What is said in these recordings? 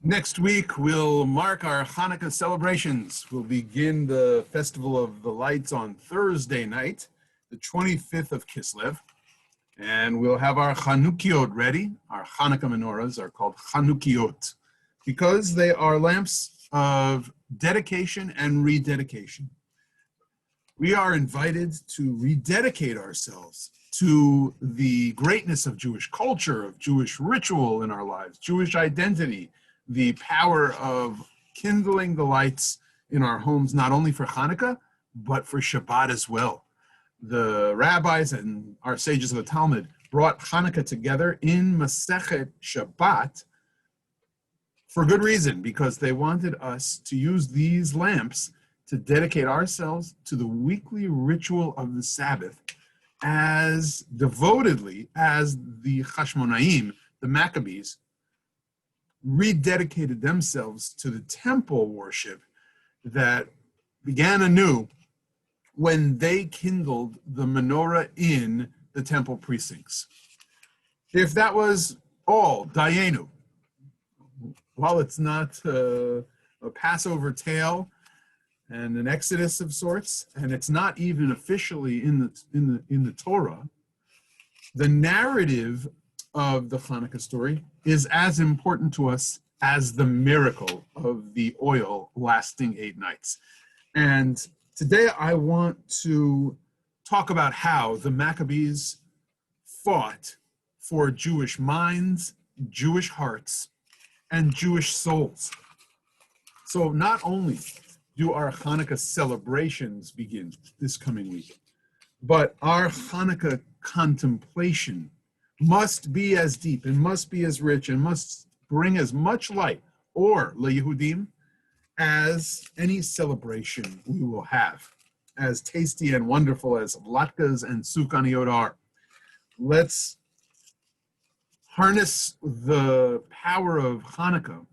Next week, we'll mark our Hanukkah celebrations. We'll begin the Festival of the Lights on Thursday night, the 25th of Kislev, and we'll have our Chanukkiot ready. Our Hanukkah menorahs are called Chanukkiot because they are lamps of dedication and rededication. We are invited to rededicate ourselves to the greatness of Jewish culture, of Jewish ritual in our lives, Jewish identity, the power of kindling the lights in our homes, not only for Hanukkah, but for Shabbat as well. The rabbis and our sages of the Talmud brought Hanukkah together in Masechet Shabbat for good reason, because they wanted us to use these lamps to dedicate ourselves to the weekly ritual of the Sabbath as devotedly as the Hashmonaim, the Maccabees, rededicated themselves to the temple worship that began anew when they kindled the menorah in the temple precincts. If that was all, Dayenu, while it's not a Passover tale and an Exodus of sorts, and it's not even officially in the Torah, the narrative of the Hanukkah story is as important to us as the miracle of the oil lasting 8 nights. And today I want to talk about how the Maccabees fought for Jewish minds, Jewish hearts, and Jewish souls. So not only do our Hanukkah celebrations begin this coming week, but our Hanukkah contemplation must be as deep and must be as rich and must bring as much light, or leYehudim, as any celebration we will have, as tasty and wonderful as latkes and sukkaniot are. Let's harness the power of Hanukkah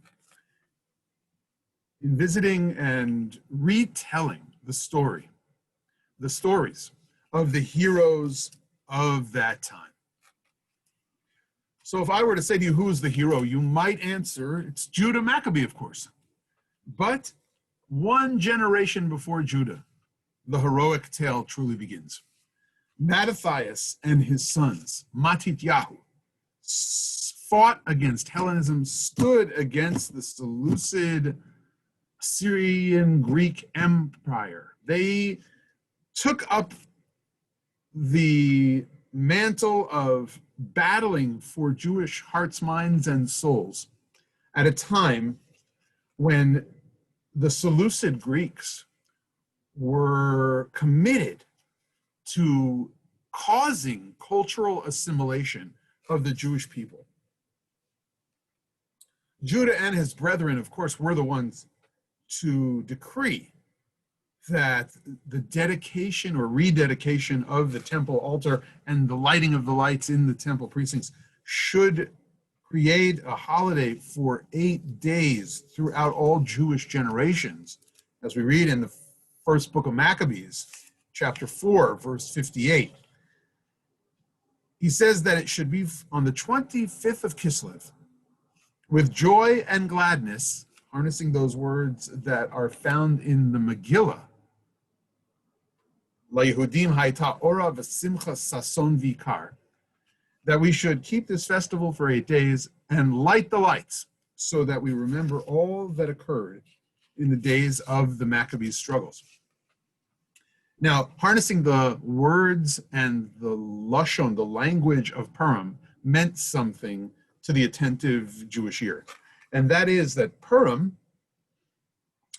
in visiting and retelling the stories of the heroes of that time. So if I were to say to you, who's the hero, you might answer, it's Judah Maccabee, of course. But one generation before Judah, the heroic tale truly begins. Mattathias and his sons, Matityahu, fought against Hellenism, stood against the Seleucid Syrian Greek Empire. They took up the mantle of battling for Jewish hearts, minds, and souls at a time when the Seleucid Greeks were committed to causing cultural assimilation of the Jewish people. Judah and his brethren, of course, were the ones to decree that the dedication or rededication of the temple altar and the lighting of the lights in the temple precincts should create a holiday for 8 days throughout all Jewish generations, as we read in the first book of Maccabees, chapter 4, verse 58. He says that it should be on the 25th of Kislev, with joy and gladness, harnessing those words that are found in the Megillah, LaYehudim Hayta Ora V'Simcha Sason Vikar, that we should keep this festival for 8 days and light the lights so that we remember all that occurred in the days of the Maccabees' struggles. Now, harnessing the words and the lashon, the language of Purim, meant something to the attentive Jewish ear. And that is that Purim,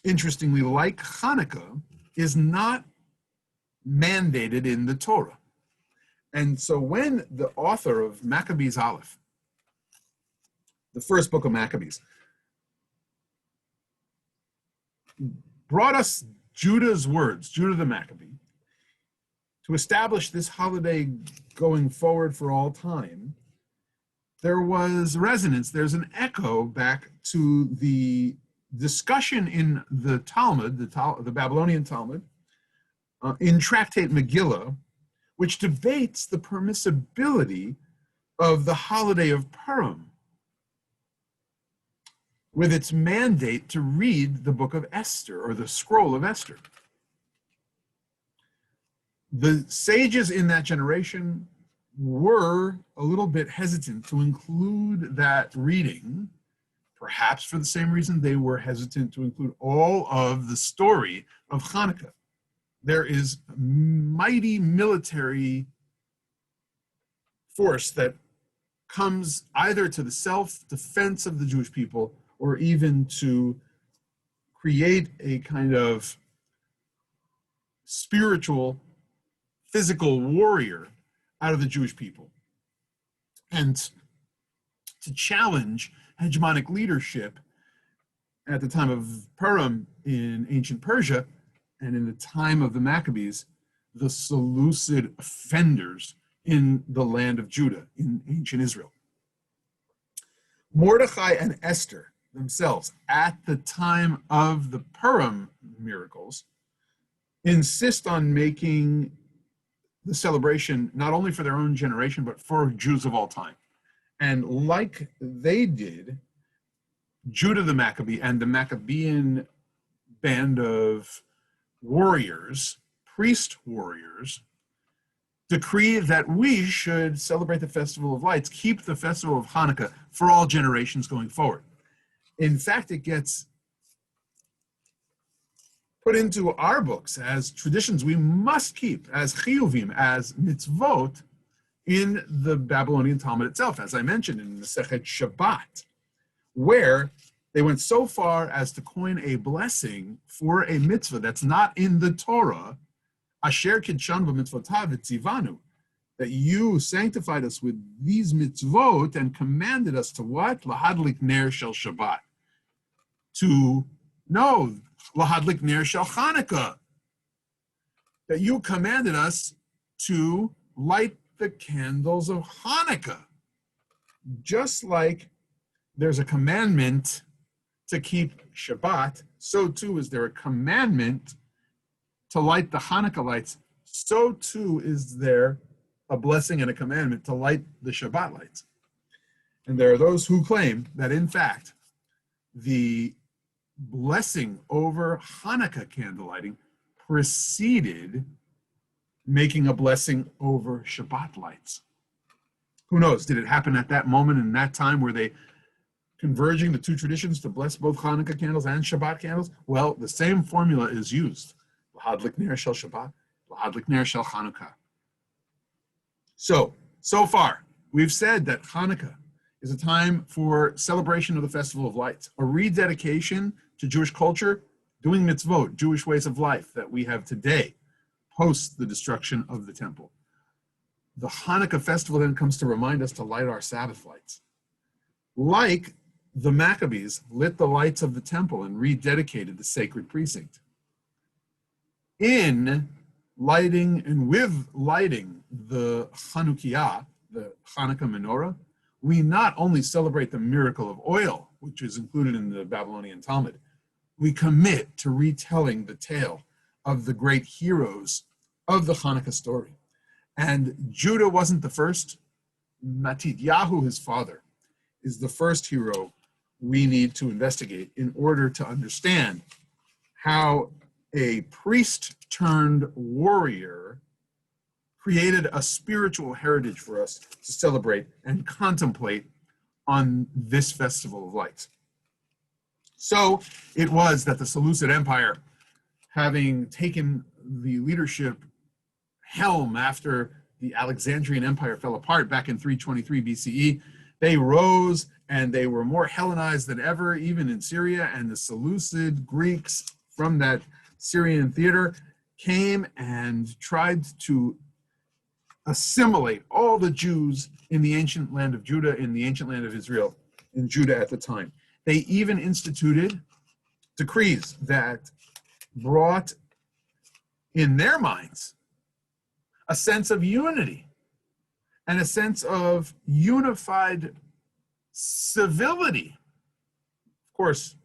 interestingly, like Hanukkah, is not mandated in the Torah. And so when the author of Maccabees Aleph, the first book of Maccabees, brought us Judah's words, Judah the Maccabee, to establish this holiday going forward for all time, there was resonance, there's an echo back to the discussion in the Talmud, the Babylonian Talmud, in Tractate Megillah, which debates the permissibility of the holiday of Purim. with its mandate to read the book of Esther, or the scroll of Esther. The sages in that generation were a little bit hesitant to include that reading, perhaps for the same reason they were hesitant to include all of the story of Hanukkah. There is a mighty military force that comes either to the self-defense of the Jewish people or even to create a kind of spiritual, physical warrior out of the Jewish people, and to challenge hegemonic leadership at the time of Purim in ancient Persia and in the time of the Maccabees, the Seleucid offenders in the land of Judah, in ancient Israel. Mordechai and Esther themselves, at the time of the Purim miracles, insist on making the celebration not only for their own generation, but for Jews of all time. And like they did, Judah the Maccabee and the Maccabean band of warriors, priest warriors, decree that we should celebrate the Festival of Lights, keep the Festival of Hanukkah for all generations going forward. In fact, it gets put into our books as traditions we must keep, as chiyuvim, as mitzvot, in the Babylonian Talmud itself, as I mentioned in the Masechet Shabbat, where they went so far as to coin a blessing for a mitzvah that's not in the Torah, Asher Kidshan v'mitzvotav v'tzivanu, that you sanctified us with these mitzvot and commanded us to what? Lahadlik ner shel Shabbat. To know, Lahadlik ner shel Hanukkah, that you commanded us to light the candles of Hanukkah. Just like there's a commandment to keep Shabbat, so too is there a commandment to light the Hanukkah lights. So too is there a blessing and a commandment to light the Shabbat lights. And there are those who claim that, in fact, the blessing over Hanukkah candle lighting preceded making a blessing over Shabbat lights. Who knows? Did it happen at that moment in that time? Were they converging the two traditions to bless both Hanukkah candles and Shabbat candles? Well, the same formula is used. Lahadlik ner shel Shabbat, lahadlik ner shel Hanukkah. So far, we've said that Hanukkah is a time for celebration of the Festival of Lights, a rededication to Jewish culture, doing mitzvot, Jewish ways of life that we have today, post the destruction of the temple. The Hanukkah festival then comes to remind us to light our Sabbath lights. Like the Maccabees lit the lights of the temple and rededicated the sacred precinct. In lighting and with lighting the Hanukkah, the Hanukkah menorah, we not only celebrate the miracle of oil, which is included in the Babylonian Talmud, we commit to retelling the tale of the great heroes of the Hanukkah story. And Judah wasn't the first. Matidyahu, his father, is the first hero we need to investigate in order to understand how a priest turned warrior created a spiritual heritage for us to celebrate and contemplate on this Festival of Lights. So it was that the Seleucid Empire, having taken the leadership helm after the Alexandrian Empire fell apart back in 323 BCE, they rose and they were more Hellenized than ever, even in Syria, and the Seleucid Greeks from that Syrian theater came and tried to assimilate all the Jews in the ancient land of Judah, in the ancient land of Israel, in Judah at the time. They even instituted decrees that brought in their minds a sense of unity and a sense of unified civility. Of course,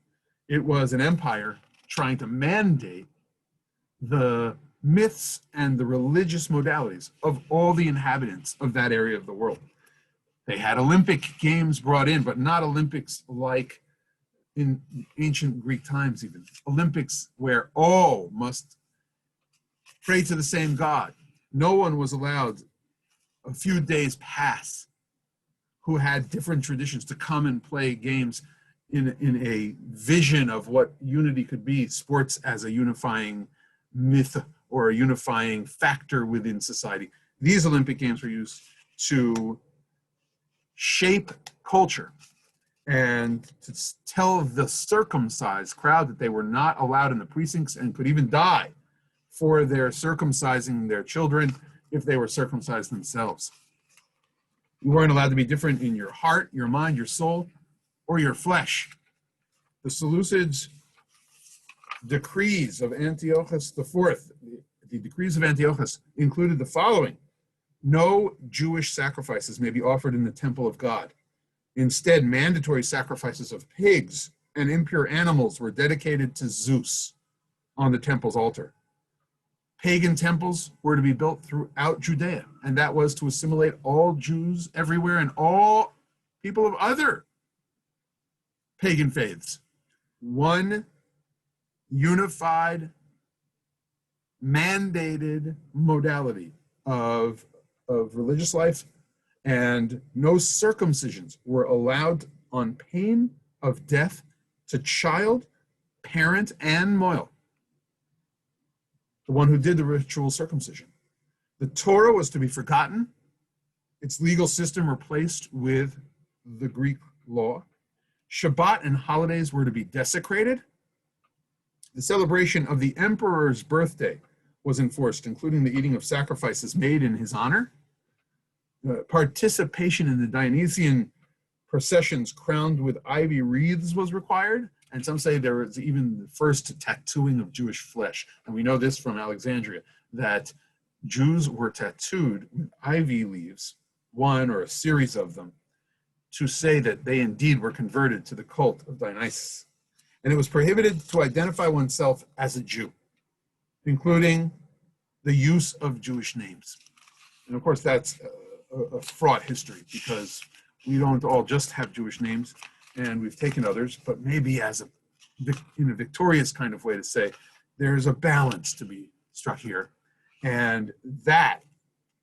it was an empire trying to mandate the myths and the religious modalities of all the inhabitants of that area of the world. They had Olympic games brought in, but not Olympics like in ancient Greek times even, Olympics where all must pray to the same God. No one was allowed a few days pass who had different traditions to come and play games in a vision of what unity could be, sports as a unifying myth or a unifying factor within society. These Olympic Games were used to shape culture and to tell the circumcised crowd that they were not allowed in the precincts and could even die for their circumcising their children if they were circumcised themselves. You weren't allowed to be different in your heart, your mind, your soul, or your flesh. The Seleucids' decrees of Antiochus IV, the decrees of Antiochus included the following: no Jewish sacrifices may be offered in the temple of God. Instead, mandatory sacrifices of pigs and impure animals were dedicated to Zeus on the temple's altar. Pagan temples were to be built throughout Judea, and that was to assimilate all Jews everywhere and all people of other pagan faiths. One unified, mandated modality of religious life, and no circumcisions were allowed on pain of death to child, parent, and mohel, the one who did the ritual circumcision. The Torah was to be forgotten, its legal system replaced with the Greek law. Shabbat and holidays were to be desecrated. The celebration of the emperor's birthday was enforced, including the eating of sacrifices made in his honor. Participation in the Dionysian processions crowned with ivy wreaths was required. And some say there was even the first tattooing of Jewish flesh. And we know this from Alexandria, that Jews were tattooed with ivy leaves, one or a series of them, to say that they indeed were converted to the cult of Dionysus. And it was prohibited to identify oneself as a Jew, including the use of Jewish names. And of course, that's a fraught history, because we don't all just have Jewish names, and we've taken others, but maybe in a victorious kind of way to say there's a balance to be struck here. And that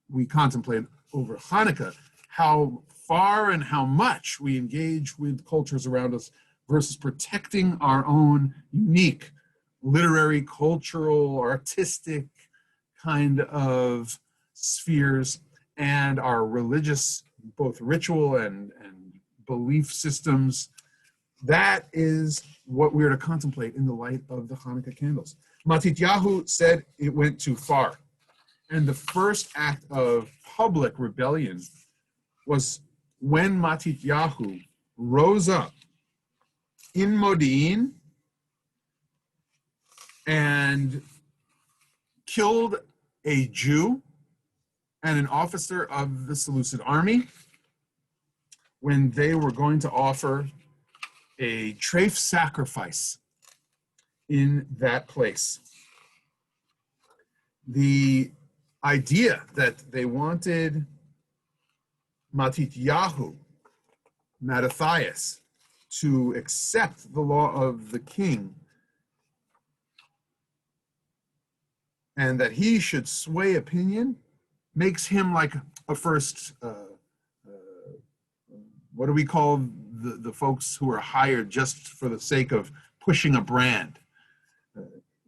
we contemplate over Hanukkah, how far and how much we engage with cultures around us versus protecting our own unique literary, cultural, artistic kind of spheres and our religious, both ritual and belief systems. That is what we are to contemplate in the light of the Hanukkah candles. Matityahu said it went too far. And the first act of public rebellion was when Matityahu rose up in Modi'in and killed a Jew and an officer of the Seleucid army when they were going to offer a treif sacrifice in that place. The idea that they wanted Matityahu, Mattathias, to accept the law of the king and that he should sway opinion makes him like a first, what do we call the folks who are hired just for the sake of pushing a brand?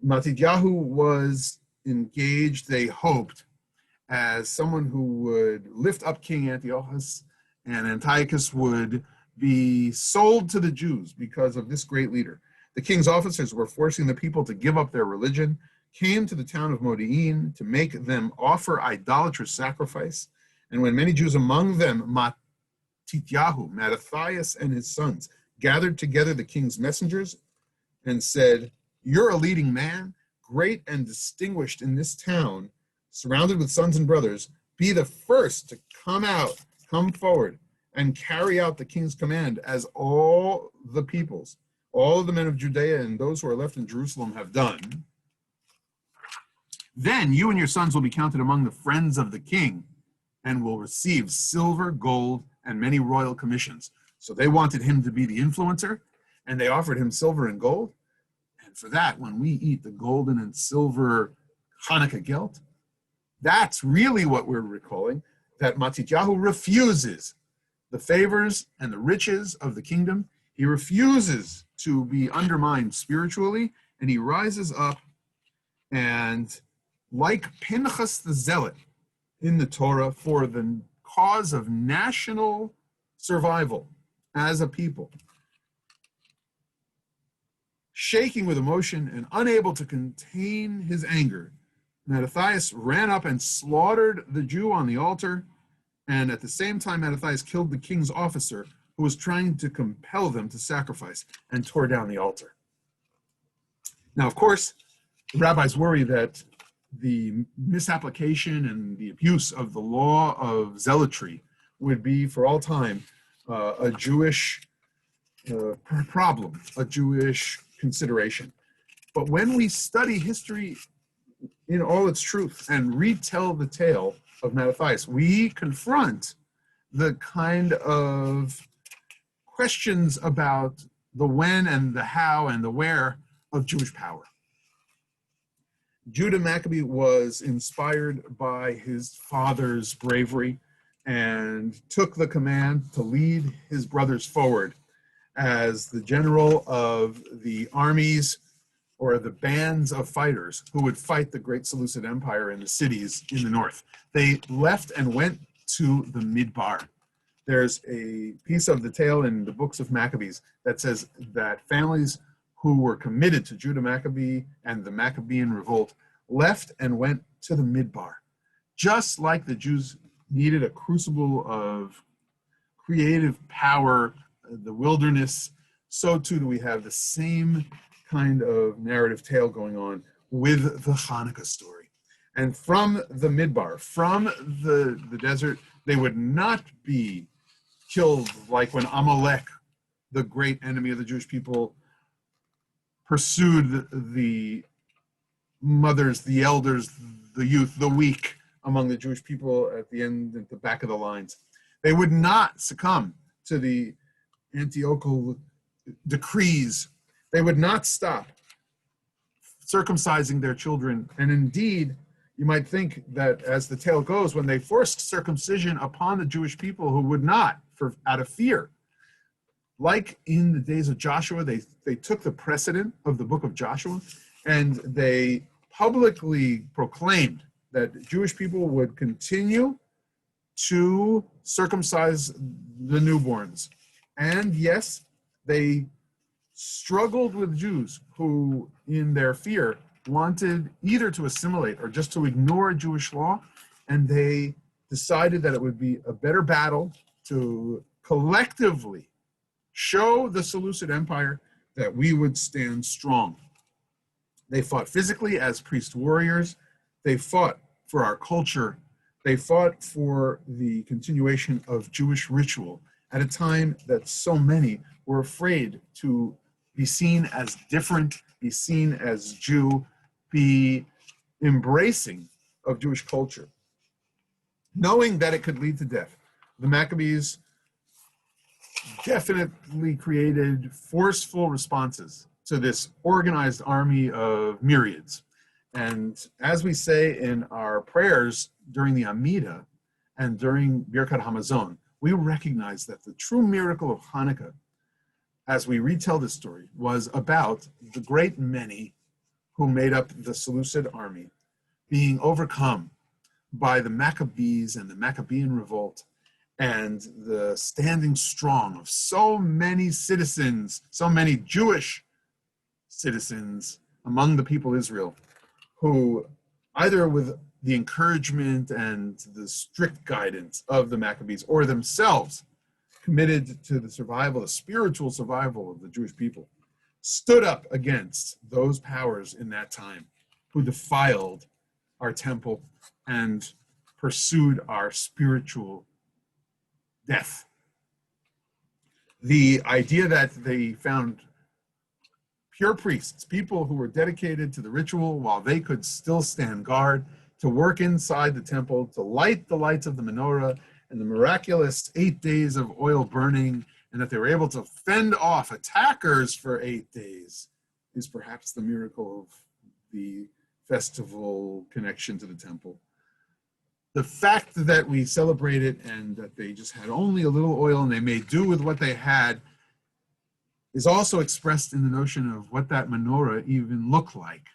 Matityahu was engaged, they hoped, as someone who would lift up King Antiochus, and Antiochus would be sold to the Jews because of this great leader. The king's officers were forcing the people to give up their religion, came to the town of Modi'in to make them offer idolatrous sacrifice. And when many Jews, among them Matityahu, Mattathias, and his sons, gathered together the king's messengers and said, "You're a leading man, great and distinguished in this town, surrounded with sons and brothers. Be the first to come forward, and carry out the king's command, as all the peoples, all of the men of Judea and those who are left in Jerusalem have done. Then you and your sons will be counted among the friends of the king and will receive silver, gold, and many royal commissions." So they wanted him to be the influencer. and they offered him silver and gold. And for that, when we eat the golden and silver Hanukkah gelt, that's really what we're recalling, that Matityahu refuses the favors and the riches of the kingdom. He refuses to be undermined spiritually, and he rises up, and like Pinchas the Zealot in the Torah, for the cause of national survival as a people, shaking with emotion and unable to contain his anger, Mattathias ran up and slaughtered the Jew on the altar, and at the same time Mattathias killed the king's officer who was trying to compel them to sacrifice, and tore down the altar. Now, of course, the rabbis worry that the misapplication and the abuse of the law of zealotry would be for all time a Jewish problem, a Jewish consideration. But when we study history in all its truth and retell the tale of Mattathias, we confront the kind of questions about the when and the how and the where of Jewish power. Judah Maccabee was inspired by his father's bravery and took the command to lead his brothers forward as the general of the armies or the bands of fighters who would fight the great Seleucid Empire in the cities in the north. They left and went to the Midbar. There's a piece of the tale in the books of Maccabees that says that families who were committed to Judah Maccabee and the Maccabean revolt left and went to the Midbar. Just like the Jews needed a crucible of creative power, the wilderness, so too do we have the same kind of narrative tale going on with the Hanukkah story. And from the Midbar, from the desert, they would not be killed like when Amalek, the great enemy of the Jewish people, pursued the mothers, the elders, the youth, the weak among the Jewish people at the end, at the back of the lines. They would not succumb to the Antiochal decrees. They would not stop circumcising their children. And indeed, you might think that as the tale goes, when they forced circumcision upon the Jewish people who would not, out of fear, like in the days of Joshua, they took the precedent of the book of Joshua and they publicly proclaimed that Jewish people would continue to circumcise the newborns. And yes, they struggled with Jews who, in their fear, wanted either to assimilate or just to ignore Jewish law, and they decided that it would be a better battle to collectively show the Seleucid Empire that we would stand strong. They fought physically as priest warriors. They fought for our culture. They fought for the continuation of Jewish ritual at a time that so many were afraid to be seen as different, be seen as Jew, be embracing of Jewish culture, knowing that it could lead to death. The Maccabees definitely created forceful responses to this organized army of myriads. And as we say in our prayers during the Amidah and during Birkat Hamazon, we recognize that the true miracle of Hanukkah, as we retell this story, was about the great many who made up the Seleucid army being overcome by the Maccabees and the Maccabean revolt and the standing strong of so many citizens, so many Jewish citizens among the people of Israel, who either with the encouragement and the strict guidance of the Maccabees or themselves committed to the survival, the spiritual survival of the Jewish people, stood up against those powers in that time who defiled our temple and pursued our spiritual death. The idea that they found pure priests, people who were dedicated to the ritual while they could still stand guard, to work inside the temple, to light the lights of the menorah, and the miraculous 8 days of oil burning, and that they were able to fend off attackers for 8 days is perhaps the miracle of the festival connection to the temple. The fact that we celebrate it and that they just had only a little oil and they made do with what they had is also expressed in the notion of what that menorah even looked like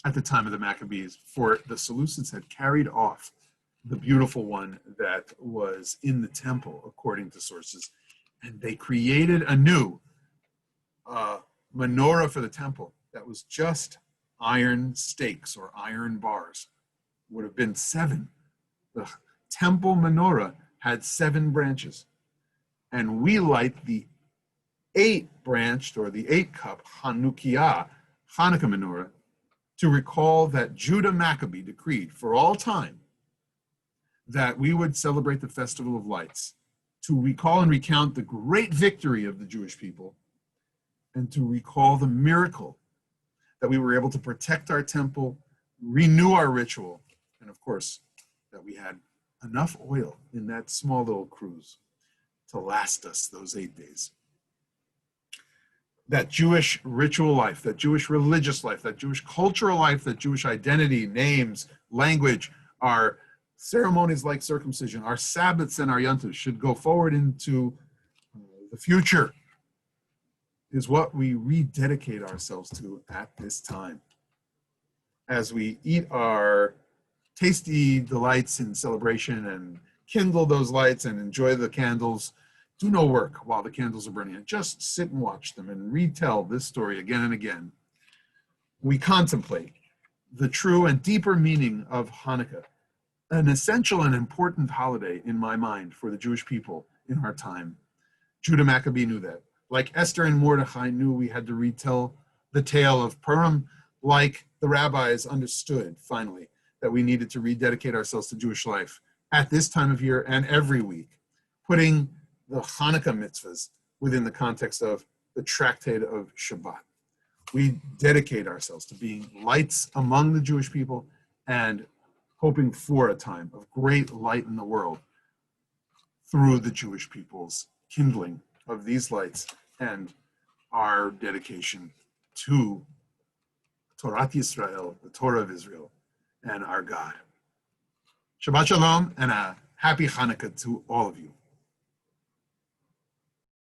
at the time of the Maccabees, for the Seleucids had carried off the beautiful one that was in the temple, according to sources, and they created a new menorah for the temple that was just iron stakes or iron bars. Would have been 7. The temple menorah had 7 branches, and we light the 8-branched or the 8-cup Hanukkah menorah to recall that Judah Maccabee decreed for all time that we would celebrate the Festival of Lights, to recall and recount the great victory of the Jewish people, and to recall the miracle that we were able to protect our temple, renew our ritual, and of course, that we had enough oil in that small little cruise to last us those 8 days. That Jewish ritual life, that Jewish religious life, that Jewish cultural life, that Jewish identity, names, language, our ceremonies like circumcision, our Sabbaths and our Yontos should go forward into the future, is what we rededicate ourselves to at this time. As we eat our tasty delights in celebration and kindle those lights and enjoy the candles, do no work while the candles are burning. Just sit and watch them and retell this story again and again. We contemplate the true and deeper meaning of Hanukkah, an essential and important holiday in my mind for the Jewish people in our time. Judah Maccabee knew that. Like Esther and Mordechai knew we had to retell the tale of Purim, like the rabbis understood, finally, that we needed to rededicate ourselves to Jewish life at this time of year and every week, putting the Hanukkah mitzvahs within the context of the tractate of Shabbat. We dedicate ourselves to being lights among the Jewish people and hoping for a time of great light in the world through the Jewish people's kindling of these lights and our dedication to Torah Yisrael, the Torah of Israel, and our God. Shabbat Shalom and a happy Hanukkah to all of you.